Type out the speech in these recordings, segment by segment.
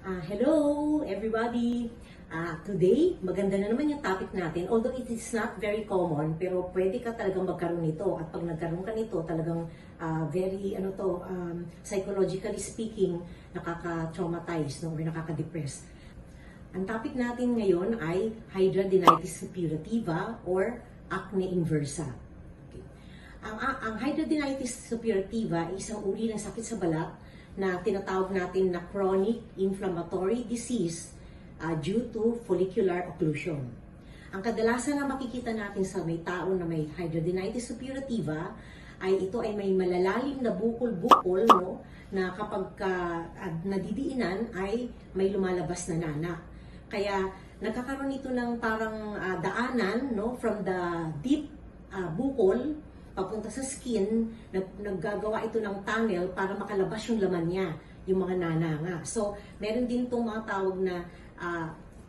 Hello everybody! Today, maganda na naman yung topic natin. Although it is not very common, pero pwede ka talagang magkaroon nito. At pag nagkaroon ka nito, talagang very, psychologically speaking, nakaka-traumatize, no? Or nakaka-depress. Ang topic natin ngayon ay hidradenitis suppurativa or acne inversa. Okay. Ang hidradenitis suppurativa ay isang uri ng sakit sa balat na tinatawag natin na chronic inflammatory disease due to follicular occlusion. Ang kadalasan na makikita natin sa may tao na may hidradenitis suppurativa ay ito ay may malalalim na bukol-bukol, no, na kapag nadidiinan ay may lumalabas na nana. Kaya nagkakaroon ito ng parang daanan, no, from the deep bukol papunta sa skin, naggagawa ito ng tunnel para makalabas yung laman niya, yung mga nananga. So, meron din itong mga tawag na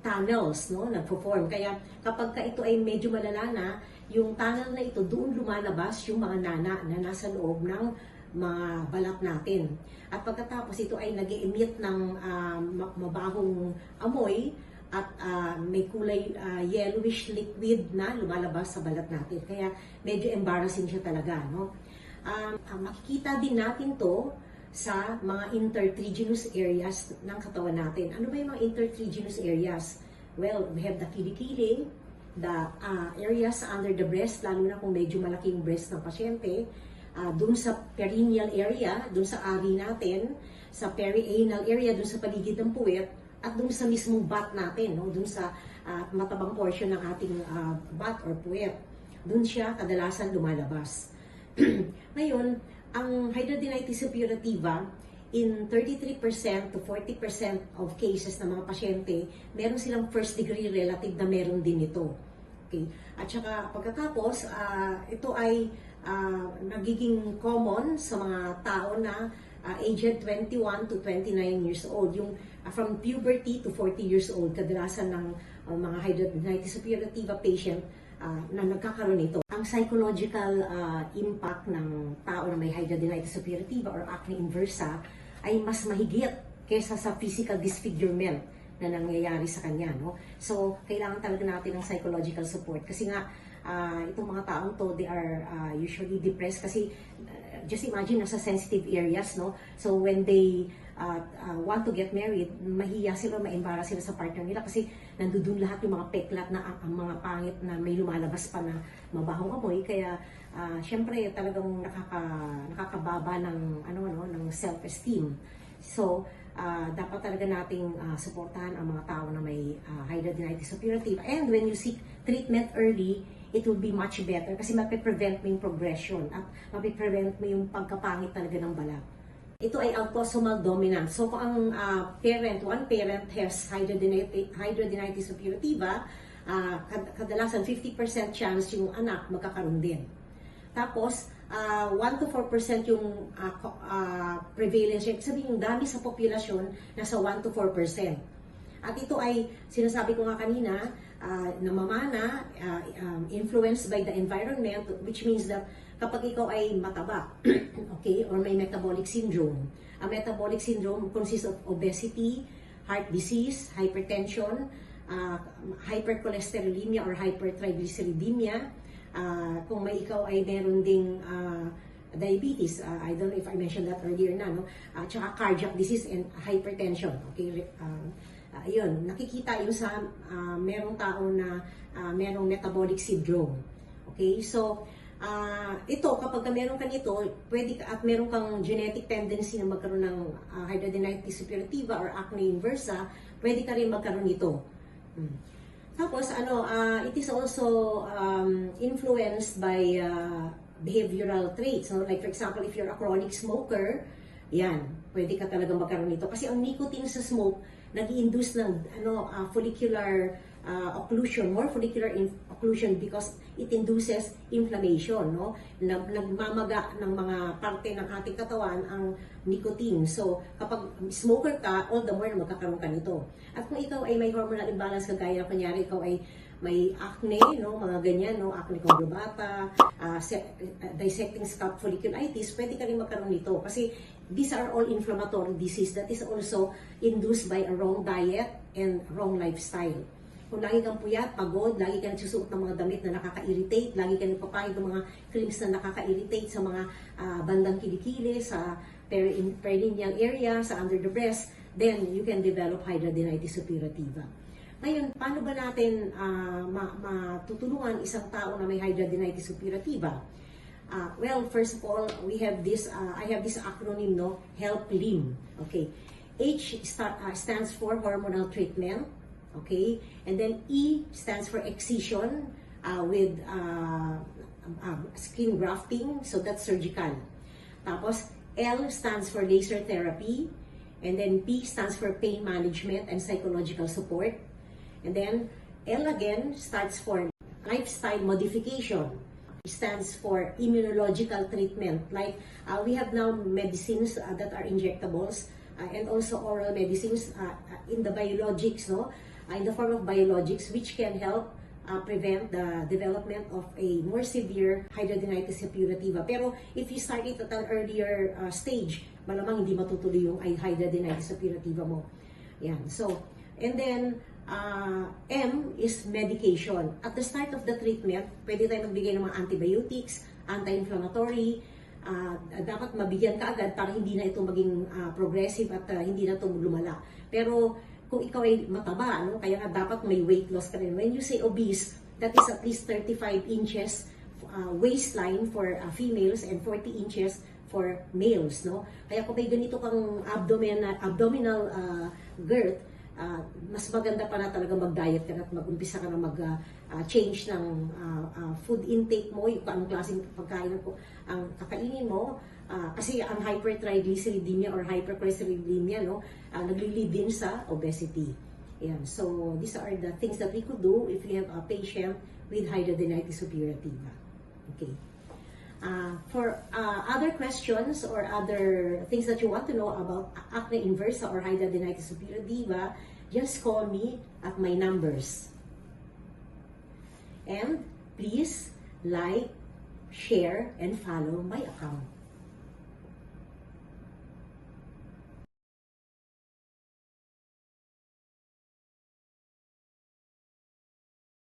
tunnels, no, nagpo-form. Kaya kapag ito ay medyo malala na, yung tunnel na ito, doon lumalabas yung mga nana na nasa loob ng mga balat natin. At pagkatapos ito ay nag-emit ng mabahong amoy, at may kulay yellowish liquid na lumalabas sa balat natin. Kaya medyo embarrassing siya talaga, no? Makikita din natin to sa mga intertriginous areas ng katawan natin. Ano ba yung mga intertriginous areas? Well, we have the kilikili, the areas under the breast, lalo na kung medyo malaki yung breast ng pasyente, dun sa perineal area, dun sa ari natin, sa perianal area, dun sa paligid ng puwet, at dun sa mismong butt natin, no? Dun sa matabang portion ng ating butt or puwet. Dun siya kadalasan lumalabas. Ngayon, ang hidradenitis suppurativa, in 33% to 40% of cases ng mga pasyente, meron silang first degree relative na meron din ito. Okay? At saka pagkatapos, ito ay nagiging common sa mga tao na aged 21 to 29 years old. Yung from puberty to 40 years old, kadalasan ng mga hidradenitis suppurativa patient na nagkakaroon nito. Ang psychological impact ng tao na may hidradenitis suppurativa or acne inversa ay mas mahigit kaysa sa physical disfigurement na nangyayari sa kanya, no? So, kailangan talaga natin ng psychological support kasi nga itong mga taong to, they are usually depressed kasi just imagine nasa sensitive areas, no? So when they want to get married, mahiya sila, ma-embarrass sila sa partner nila kasi nandudun lahat yung mga peklat na ang mga pangit na may lumalabas pa na mabahong amoy. Kaya syempre talagang nakakababa ng ng self-esteem. So dapat talaga nating suportahan ang mga tao na may hidradenitis suppurativa. And when you seek treatment early, it will be much better kasi mapiprevent mo yung progression at mapiprevent mo yung pagkapangit talaga ng balat. Ito ay autosomal dominant. So kung ang one parent has hidradenitis suppurativa, kadalasan 50% chance yung anak magkakaroon din. Tapos, 1 to 4% yung prevalence rate. Sabihin, yung dami sa populasyon, nasa 1 to 4%. At ito ay, sinasabi ko nga kanina, namamana, influenced by the environment, which means that kapag ikaw ay mataba, okay, or may metabolic syndrome. Ang metabolic syndrome consists of obesity, heart disease, hypertension, hypercholesterolemia or hypertriglyceridemia. Kung may ikaw ay meron ding diabetes, I don't know if I mentioned that earlier na, no? Tsaka cardiac disease and hypertension, okay? Ayun, nakikita yun sa merong tao na merong metabolic syndrome. Okay, so ito, kapag meron ka nito, pwede ka, at meron kang genetic tendency na magkaroon ng hidradenitis suppurativa or acne inversa, pwede ka rin magkaroon nito. Tapos, it is also influenced by behavioral traits. So, like for example, if you're a chronic smoker, yan, pwede ka talaga magkaroon nito. Kasi ang nicotine sa smoke, nag-i-induce ng follicular occlusion, more follicular occlusion because it induces inflammation, no? Nagmamaga ng mga parte ng ating katawan ang nicotine. So, kapag smoker ka, all the more na magkakaroon ka nito. At kung ikaw ay may hormonal imbalance, kagaya kunyari ikaw ay may acne, no, mga ganyan, no, acne conjugata, dissecting scalp folliculitis, pwede ka rin magkaroon nito kasi these are all inflammatory disease that is also induced by a wrong diet and wrong lifestyle. Kung lagi kang puyat, pagod, lagi kang nagsusuot ng mga damit na nakaka-irritate, lagi kang nagpapahid ng mga creams na nakaka-irritate sa mga bandang kilikili, sa perineal area, sa under the breast, then you can develop hidradenitis suppurativa. Ngayon, paano ba natin matutulungan isang tao na may hidradenitis suppurativa? Well, first of all, we have this, I have this acronym, no? HELP-LIM. Okay. H stands for hormonal treatment. Okay. And then E stands for excision with skin grafting. So that's surgical. Tapos L stands for laser therapy. And then P stands for pain management and psychological support. And then L again stands for lifestyle modification. It stands for immunological treatment. Like we have now medicines that are injectables and also oral medicines in the biologics, no? In the form of biologics, which can help prevent the development of a more severe hidradenitis suppurativa. Pero if you start it at an earlier stage, malamang hindi matutuloy yung hidradenitis suppurativa mo. Yan. So, and then M is medication. At the start of the treatment, pwede tayo magbigay ng mga antibiotics, anti-inflammatory. Dapat mabigyan ka agad para hindi na ito maging progressive at hindi na ito lumala. Pero kung ikaw ay mataba, no? Kaya nga dapat may weight loss ka rin. When you say obese, that is at least 35 inches waistline for females and 40 inches for males, no? Kaya kung may ganito kang abdominal girth, mas maganda pa na talaga mag-diet ka at mag-umpisa ka na mag-change ng food intake mo, yung anong klaseng pagkain ang kakainin mo. Kasi ang hypertriglyceridemia or hypercholesterolemia, no, nagli-lead din sa obesity. Yan. So, these are the things that we could do if we have a patient with hidradenitis suppurativa. Okay. For other questions or other things that you want to know about acne inversa or hidradenitis suppurativa, just call me at my numbers. And please like, share, and follow my account.